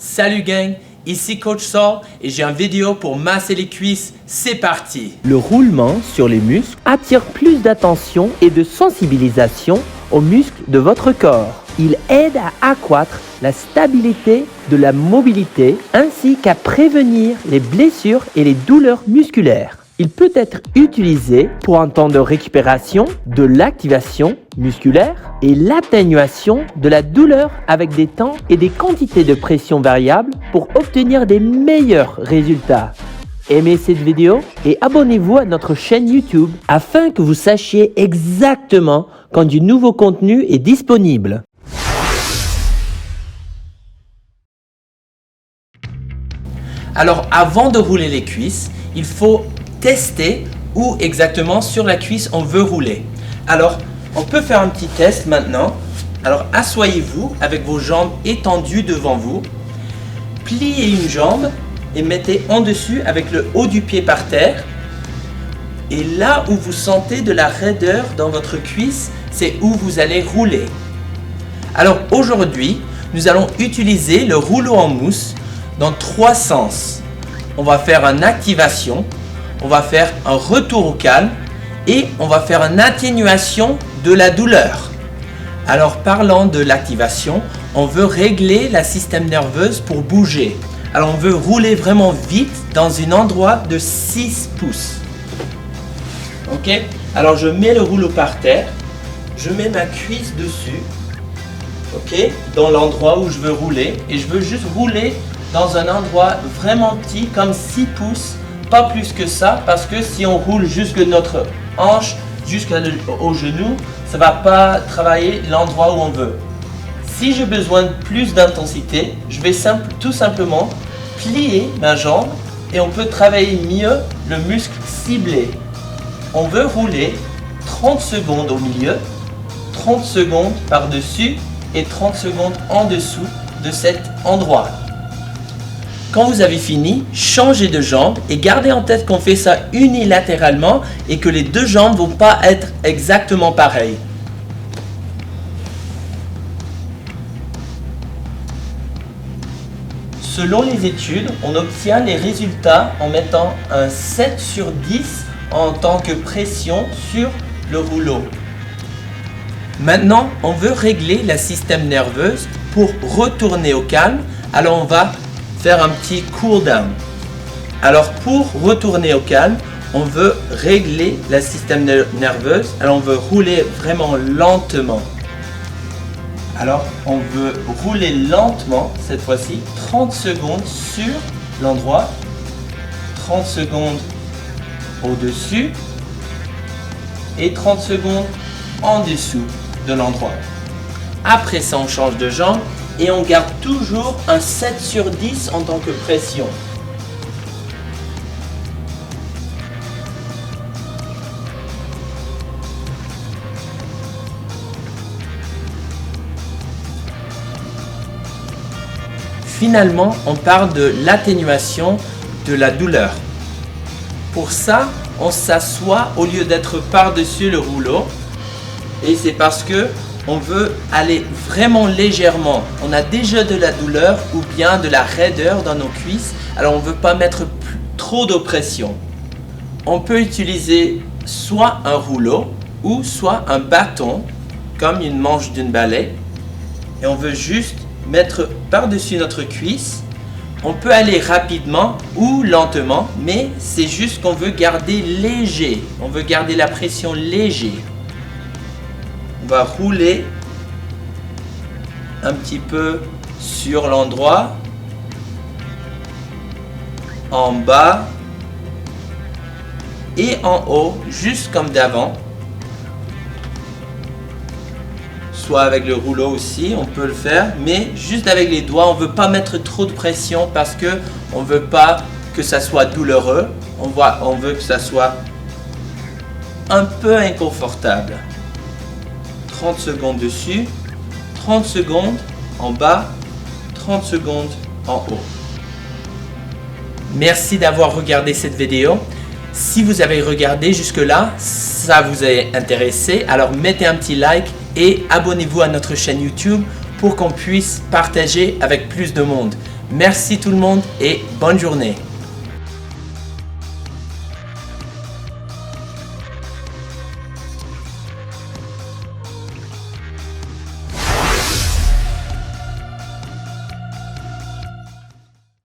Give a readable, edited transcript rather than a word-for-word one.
Salut gang, ici Coach Saul et j'ai une vidéo pour masser les cuisses, c'est parti! Le roulement sur les muscles attire plus d'attention et de sensibilisation aux muscles de votre corps. Il aide à accroître la stabilité de la mobilité ainsi qu'à prévenir les blessures et les douleurs musculaires. Il peut être utilisé pour un temps de récupération, de l'activation musculaire et l'atténuation de la douleur avec des temps et des quantités de pression variables pour obtenir des meilleurs résultats. Aimez cette vidéo et abonnez-vous à notre chaîne YouTube afin que vous sachiez exactement quand du nouveau contenu est disponible. Alors avant de rouler les cuisses, il faut tester où exactement sur la cuisse on veut rouler. Alors on peut faire un petit test maintenant. Alors asseyez-vous avec vos jambes étendues devant vous. Pliez une jambe et mettez en dessus avec le haut du pied par terre. Et là où vous sentez de la raideur dans votre cuisse, c'est où vous allez rouler. Alors aujourd'hui, nous allons utiliser le rouleau en mousse dans 3 sens. On va faire une activation, on va faire un retour au calme et on va faire une atténuation de la douleur. Alors parlant de l'activation, on veut régler le système nerveux pour bouger. Alors on veut rouler vraiment vite dans un endroit de 6 pouces. Ok? Alors je mets le rouleau par terre, je mets ma cuisse dessus, ok? Dans l'endroit où je veux rouler et je veux juste rouler dans un endroit vraiment petit comme 6 pouces, pas plus que ça, parce que si on roule jusque notre hanche, jusqu'au genou, ça ne va pas travailler l'endroit où on veut. Si j'ai besoin de plus d'intensité, je vais tout simplement plier ma jambe et on peut travailler mieux le muscle ciblé. On veut rouler 30 secondes au milieu, 30 secondes par-dessus et 30 secondes en dessous de cet endroit. Quand vous avez fini, changez de jambe et gardez en tête qu'on fait ça unilatéralement et que les deux jambes ne vont pas être exactement pareilles. Selon les études, on obtient les résultats en mettant un 7 sur 10 en tant que pression sur le rouleau. Maintenant, on veut régler le système nerveux pour retourner au calme. Alors on va faire un petit cool down. Alors pour retourner au calme, on veut régler le système nerveux. Alors on veut rouler vraiment lentement. Alors on veut rouler lentement cette fois-ci, 30 secondes sur l'endroit, 30 secondes au-dessus et 30 secondes en dessous de l'endroit. Après ça, on change de jambe et on garde toujours un 7 sur 10 en tant que pression. Finalement, on parle de l'atténuation de la douleur. Pour ça, on s'assoit au lieu d'être par-dessus le rouleau. Et c'est parce que on veut aller vraiment légèrement. On a déjà de la douleur ou bien de la raideur dans nos cuisses. Alors on ne veut pas mettre trop d'oppression. On peut utiliser soit un rouleau ou soit un bâton comme une manche d'une balai. Et on veut juste mettre par-dessus notre cuisse. On peut aller rapidement ou lentement, mais c'est juste qu'on veut garder léger. On veut garder la pression léger. On va rouler un petit peu sur l'endroit, en bas et en haut, juste comme d'avant. Soit avec le rouleau aussi, on peut le faire, mais juste avec les doigts. On ne veut pas mettre trop de pression parce que on ne veut pas que ça soit douloureux. On veut que ça soit un peu inconfortable. 30 secondes dessus, 30 secondes en bas, 30 secondes en haut. Merci d'avoir regardé cette vidéo. Si vous avez regardé jusque-là, ça vous a intéressé, alors mettez un petit like et abonnez-vous à notre chaîne YouTube pour qu'on puisse partager avec plus de monde. Merci tout le monde et bonne journée.